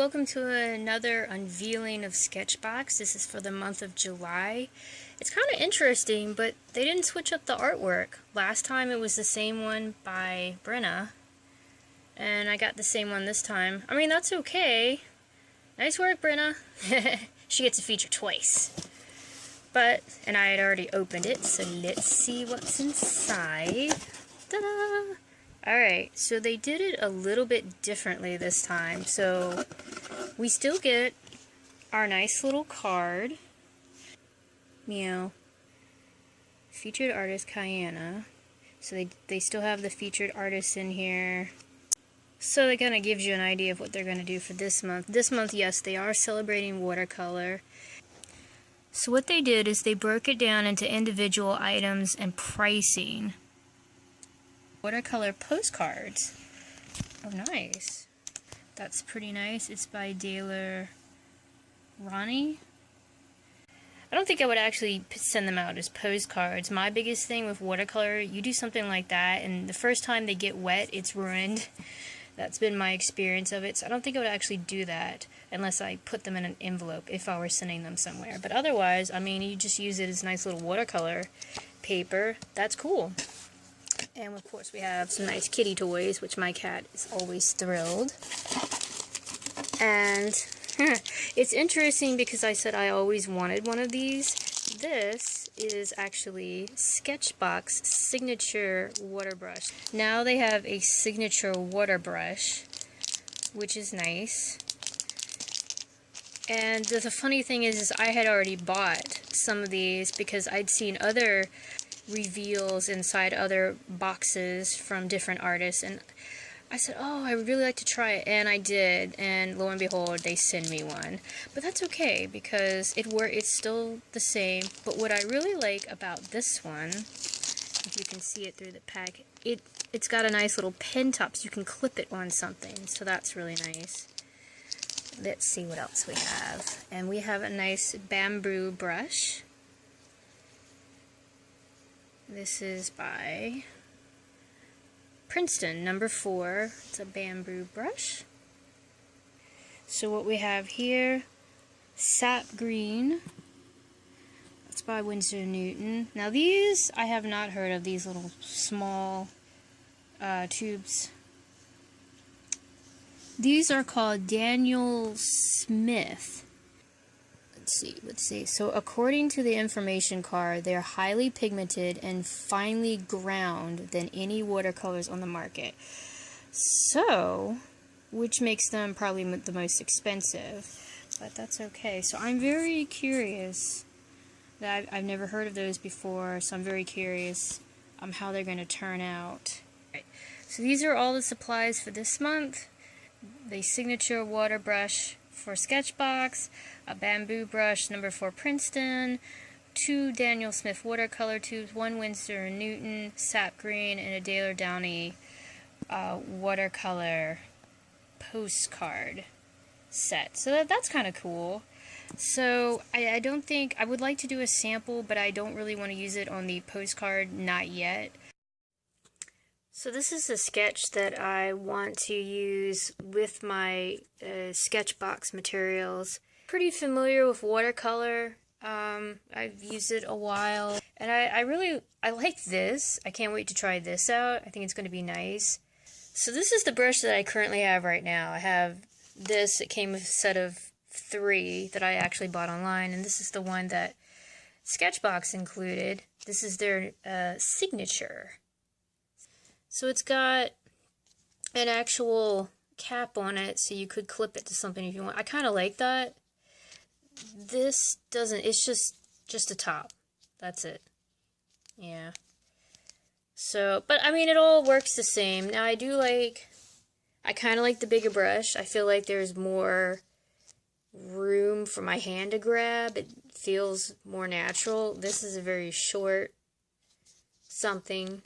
welcome to another unveiling of Sketchbox. This is for the month of July. It's kind of interesting, but they didn't switch up the artwork. Last time it was the same one by Brenna, and I got the same one this time. I mean, that's okay. Nice work, Brenna. She gets a feature twice. And I had already opened it, so let's see what's inside. Ta-da! Alright, so they did it a little bit differently this time. So we still get our nice little card. Meow. Featured artist Kayana. So they still have the featured artists in here. So that kind of gives you an idea of what they're going to do for this month. This month, yes, they are celebrating watercolor. So what they did is they broke it down into individual items and pricing. Watercolor postcards. Oh, nice. That's pretty nice. It's by Daler Ronnie. I don't think I would actually send them out as postcards. My biggest thing with watercolor, you do something like that, and the first time they get wet, it's ruined. That's been my experience of it, so I don't think I would actually do that unless I put them in an envelope if I were sending them somewhere. But otherwise, I mean, you just use it as nice little watercolor paper. That's cool. And of course we have some nice kitty toys, which my cat is always thrilled. And it's interesting because I said I always wanted one of these. This is actually Sketchbox signature water brush. Now they have a signature water brush, which is nice. And the funny thing is I had already bought some of these because I'd seen other reveals inside other boxes from different artists, and I said, oh, I would really like to try it, and I did, and lo and behold, they send me one. But that's okay, because it's still the same. But what I really like about this one, if you can see it through the pack, it's got a nice little pen top, so you can clip it on something, so that's really nice. Let's see what else we have. And we have a nice bamboo brush. This is by Princeton, number 4. It's a bamboo brush. So what we have here, sap green. That's by Winsor Newton. Now these, I have not heard of, these little small tubes. These are called Daniel Smith. Let's see. So according to the information card, they're highly pigmented and finely ground than any watercolors on the market. So, which makes them probably the most expensive, but that's okay. So I'm very curious. I've never heard of those before, so I'm very curious how they're going to turn out. Right. So these are all the supplies for this month. The signature water brush for Sketchbox, a bamboo brush, number 4 Princeton, 2 Daniel Smith watercolor tubes, 1 Winsor Newton sap green, and a Daler Downey watercolor postcard set. So that's kind of cool. So I don't think, I would like to do a sample, but I don't really want to use it on the postcard, not yet. So this is a sketch that I want to use with my Sketchbox materials. Pretty familiar with watercolor. I've used it a while, and I like this. I can't wait to try this out. I think it's going to be nice. So this is the brush that I currently have right now. I have this. It came with a set of 3 that I actually bought online, and this is the one that Sketchbox included. This is their signature. So it's got an actual cap on it, so you could clip it to something if you want. I kind of like that. This doesn't, it's just a top. That's it. Yeah. So, but I mean, it all works the same. Now I kind of like the bigger brush. I feel like there's more room for my hand to grab. It feels more natural. This is a very short something.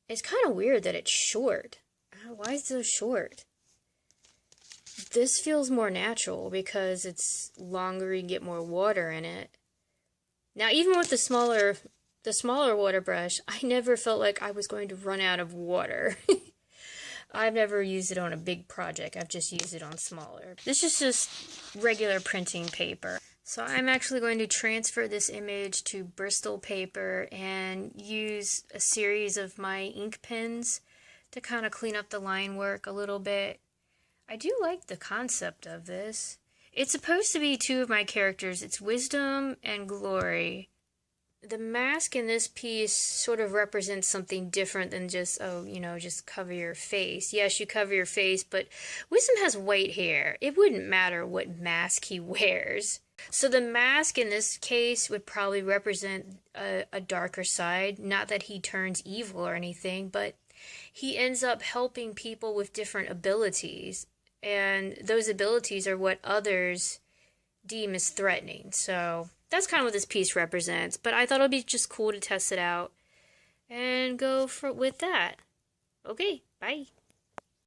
It's kind of weird that it's short. Why is it so short? This feels more natural because it's longer, you get more water in it. Now, even with the smaller water brush, I never felt like I was going to run out of water. I've never used it on a big project. I've just used it on smaller. This is just regular printing paper. So I'm actually going to transfer this image to Bristol paper and use a series of my ink pens to kind of clean up the line work a little bit. I do like the concept of this. It's supposed to be two of my characters. It's Wisdom and Glory. The mask in this piece sort of represents something different than just, oh, you know, just cover your face. Yes, you cover your face, but Wisdom has white hair. It wouldn't matter what mask he wears. So the mask in this case would probably represent a darker side. Not that he turns evil or anything, but he ends up helping people with different abilities. And those abilities are what others deem as threatening. So that's kind of what this piece represents. But I thought it would be just cool to test it out and go with that. Okay, bye.